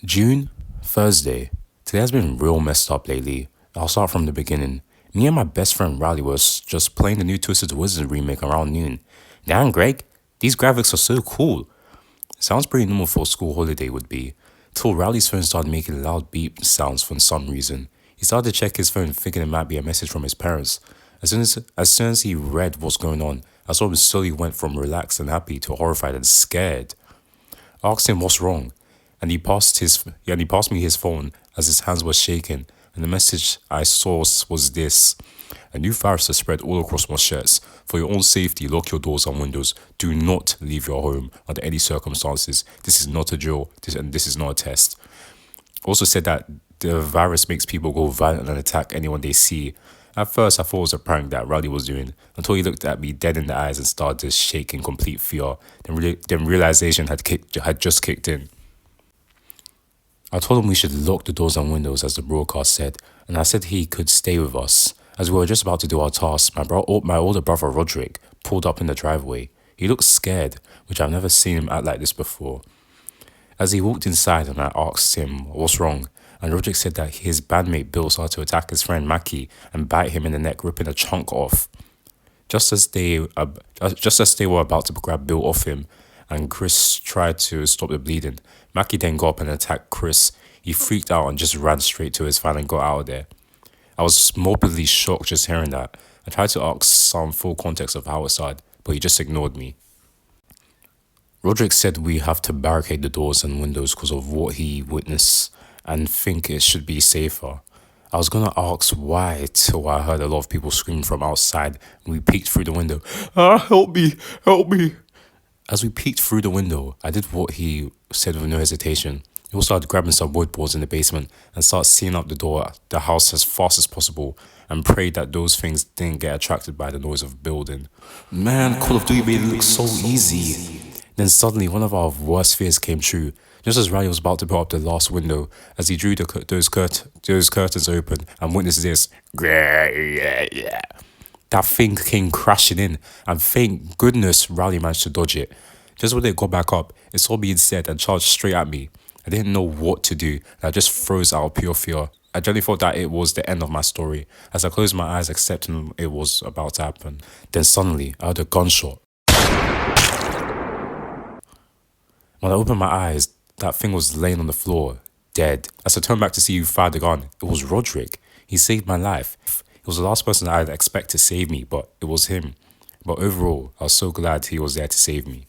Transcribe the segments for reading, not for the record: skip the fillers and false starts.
June, Thursday. Today has been real messed up lately. I'll start from the beginning. Me and my best friend Riley was just playing the new Twisted Wizard remake around noon. Damn, Greg, these graphics are so cool. Sounds pretty normal for a school holiday would be. Till Riley's phone started making loud beep sounds for some reason. He started to check his phone thinking it might be a message from his parents. As soon as he read what's going on, I saw him slowly went from relaxed and happy to horrified and scared. I asked him what's wrong, and he passed me his phone as his hands were shaking, and the message I saw was this. A new virus has spread all across my shirts. For your own safety, lock your doors and windows. Do not leave your home under any circumstances. This is not a drill, this is not a test. Also said that the virus makes people go violent and attack anyone they see. At first, I thought it was a prank that Rowdy was doing, until he looked at me dead in the eyes and started to shake in complete fear. Then realization had just kicked in. I told him we should lock the doors and windows as the broadcast said, and I said he could stay with us. As we were just about to do our task, my older brother Roderick pulled up in the driveway. He looked scared, which I've never seen him act like this before. As he walked inside and I asked him what's wrong, and Roderick said that his bandmate Bill started to attack his friend Mackie and bite him in the neck, ripping a chunk off. Just as they were about to grab Bill off him, and Chris tried to stop the bleeding, Mackie then got up and attacked Chris. He freaked out and just ran straight to his van and got out of there. I was morbidly shocked just hearing that. I tried to ask some full context of how it started, but he just ignored me. Roderick said we have to barricade the doors and windows because of what he witnessed and think it should be safer. I was gonna ask why till I heard a lot of people screaming from outside and we peeked through the window. Help me, help me. As we peeked through the window, I did what he said with no hesitation. He also started grabbing some wood boards in the basement and started sealing up the house as fast as possible and prayed that those things didn't get attracted by the noise of building. Man, Call of Duty made it look so easy. Then suddenly one of our worst fears came true. Just as Riley was about to put up the last window, as he drew those curtains open and witnessed this. That thing came crashing in, and thank goodness Riley managed to dodge it. Just when it got back up, it saw me instead and charged straight at me. I didn't know what to do, and I just froze out of pure fear. I generally thought that it was the end of my story, as I closed my eyes accepting it was about to happen. Then suddenly, I heard a gunshot. When I opened my eyes, that thing was laying on the floor, dead. As I turned back to see who fired the gun, it was Roderick. He saved my life. He was the last person I'd expect to save me, but it was him. But overall, I was so glad he was there to save me.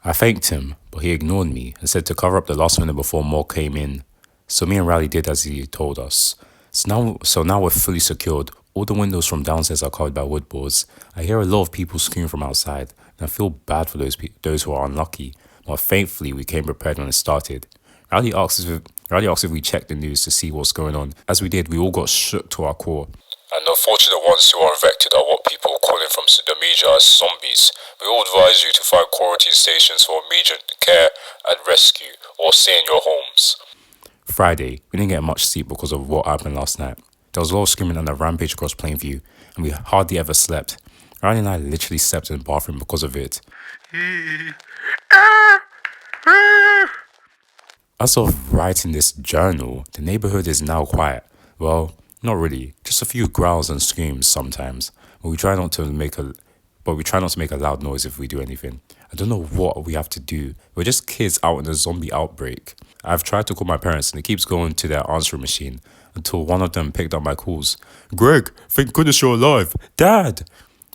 I thanked him, but he ignored me and said to cover up the last window before more came in. So me and Riley did as he told us. So now we're fully secured. All the windows from downstairs are covered by wood boards. I hear a lot of people scream from outside, and I feel bad for those who are unlucky. But thankfully, we came prepared when it started. Riley asked if we checked the news to see what's going on. As we did, we all got shook to our core. And the fortunate ones who are infected are what people are calling from the media as zombies. We all advise you to find quarantine stations for immediate care and rescue, or stay in your homes. Friday, we didn't get much sleep because of what happened last night. There was a lot of screaming and a rampage across Plainview, and we hardly ever slept. Riley and I literally slept in the bathroom because of it. As of writing this journal, the neighborhood is now quiet. Well, not really, just a few growls and screams sometimes. But we try not to make a loud noise if we do anything. I don't know what we have to do. We're just kids out in a zombie outbreak. I've tried to call my parents and it keeps going to their answering machine until one of them picked up my calls. Greg, thank goodness you're alive. Dad!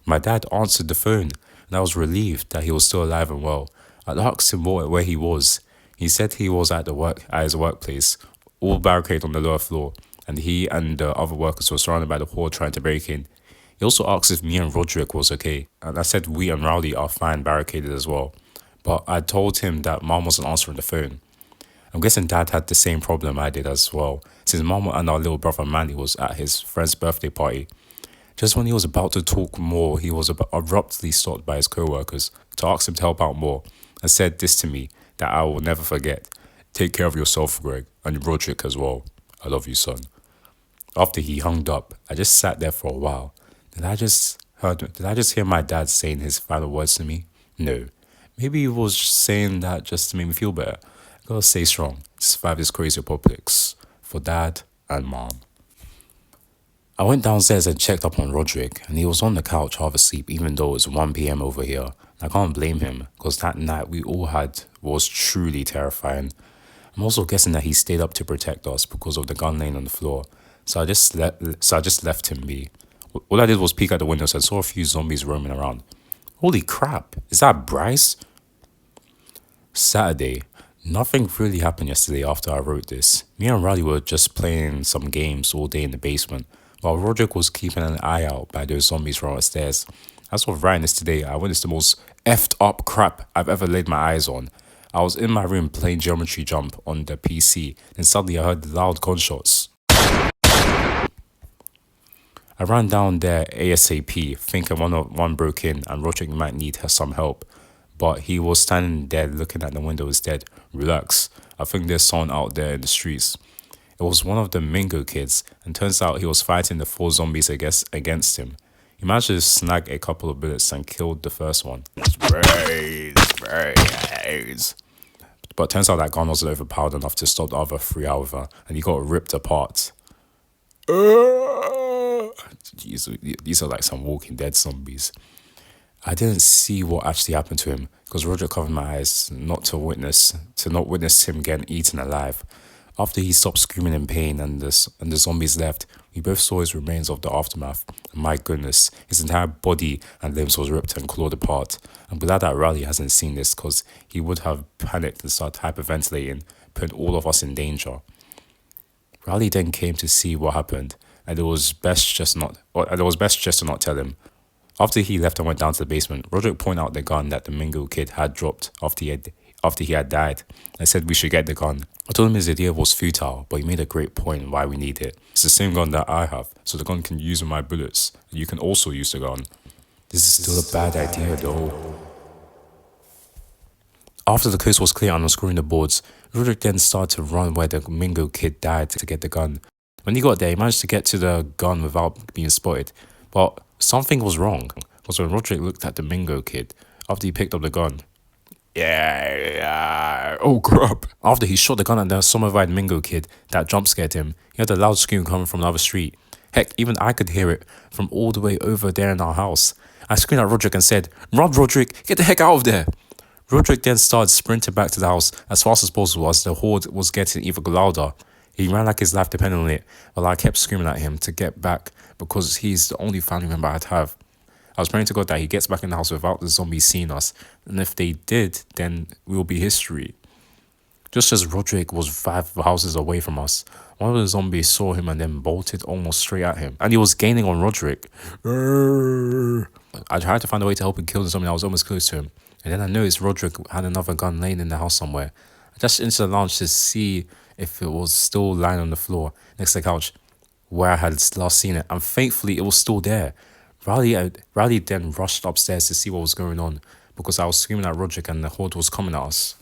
My dad answered the phone and I was relieved that he was still alive and well. I asked him where he was. He said he was at his workplace, all barricaded on the lower floor, and he and the other workers were surrounded by the horde trying to break in. He also asked if me and Roderick was okay, and I said we and Rowdy are fine barricaded as well. But I told him that Mom wasn't answering the phone. I'm guessing Dad had the same problem I did as well, since Mom and our little brother Manny was at his friend's birthday party. Just when he was about to talk more, he was abruptly stopped by his co-workers to ask him to help out more, and said this to me that I will never forget. Take care of yourself, Greg, and Roderick as well. I love you, son. After he hung up, I just sat there for a while. Did I just hear my dad saying his final words to me? No. Maybe he was saying that just to make me feel better. Gotta stay strong. Survive this crazy apocalypse. For dad and mom. I went downstairs and checked up on Roderick, and he was on the couch half asleep, even though it's 1 p.m. over here. I can't blame him, because that night we all had was truly terrifying. I'm also guessing that he stayed up to protect us because of the gun laying on the floor, so I just left him be. All I did was peek out the windows and saw a few zombies roaming around. Holy crap, is that Bryce? Saturday. Nothing really happened yesterday after I wrote this. Me and Riley were just playing some games all day in the basement, while Roderick was keeping an eye out by those zombies from upstairs. As of writing this today, I witnessed the most effed up crap I've ever laid my eyes on. I was in my room playing Geometry Jump on the PC, and suddenly I heard loud gunshots. I ran down there ASAP, thinking one broke in and Roderick might need some help. But he was standing there looking at the window instead. Relax. I think there's someone out there in the streets. It was one of the Mingo kids, and turns out he was fighting the four zombies against him. He managed to snag a couple of bullets and killed the first one. Sprays. But turns out that gun wasn't overpowered enough to stop the other three, however, and he got ripped apart. Jeez, these are like some Walking Dead zombies. I didn't see what actually happened to him because Roger covered my eyes to not witness him getting eaten alive. After he stopped screaming in pain and the zombies left, we both saw his remains of the aftermath. And my goodness, his entire body and limbs was ripped and clawed apart. I'm glad that Riley hasn't seen this because he would have panicked and started hyperventilating, putting all of us in danger. Riley then came to see what happened, and it was best just to not tell him. After he left and went down to the basement, Roderick pointed out the gun that the Mingo kid had dropped after he had died, and said we should get the gun. I told him his idea was futile, but he made a great point why we need it. It's the same gun that I have, so the gun can use my bullets. You can also use the gun. This is still a bad idea though. After the coast was clear and unscrewing the boards, Roderick then started to run where the Mingo kid died to get the gun. When he got there, he managed to get to the gun without being spotted. But something was wrong, because when Roderick looked at the Mingo kid, after he picked up the gun, oh crap. After he shot the gun at the summer-eyed Mingo kid that jump scared him, he heard a loud scream coming from the other street. Heck, even I could hear it from all the way over there in our house. I screamed at Roderick and said, "Run, Roderick, get the heck out of there!" Roderick then started sprinting back to the house as fast as possible as the horde was getting even louder. He ran like his life depended on it, while I kept screaming at him to get back because he's the only family member I'd have. I was praying to God that he gets back in the house without the zombies seeing us, and if they did, then we will be history. Just as Roderick was 5 houses away from us, one of the zombies saw him and then bolted almost straight at him, and he was gaining on Roderick. I tried to find a way to help him kill the zombie. I was almost close to him, and then I noticed Roderick had another gun laying in the house somewhere. I just into the lounge to see if it was still lying on the floor next to the couch where I had last seen it, and thankfully it was still there. Riley then rushed upstairs to see what was going on because I was screaming at Roderick and the horde was coming at us.